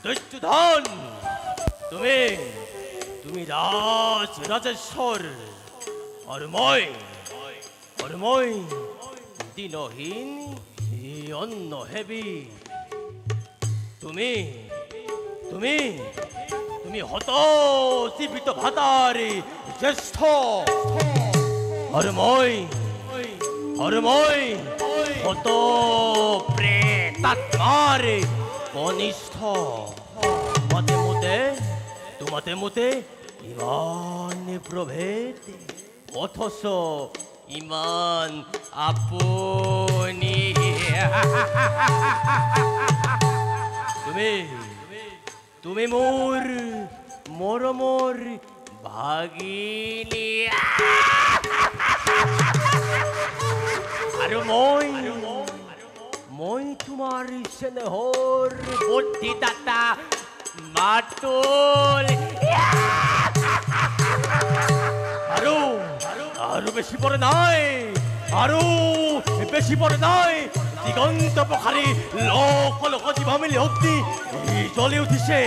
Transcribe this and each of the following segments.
দৈত্যধন তুমি তুমি রাজেশ্বর আর মই দিনহীন অন্ন হেবি তুমি তুমি তুমি হত জীবিত ভাতারে জ্যেষ্ঠ আর মই হত প্রেতাত্মারে কনিষ্ঠ তোমাতে মতে ইমান প্রভেদ অথচ ইমান আপনি তুমি মোর ভাগিনী আর মই তোমার স্নেহর বুদ্ধিদাতা মাতুল আরো বেশি পরে নাই দিগন্ত পখারি লোক জীবা মিলি অগ্নি জ্বলে উঠিছে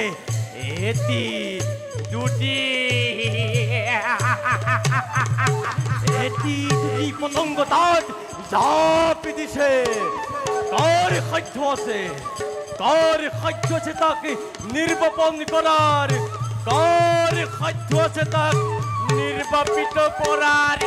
এটি দুটি পতঙ্গ তাত জাপি দিছে কার সাধ্য আছে তাকে নির্বাপন করার কার সাধ্য আছে তাক নির্বাপিত করার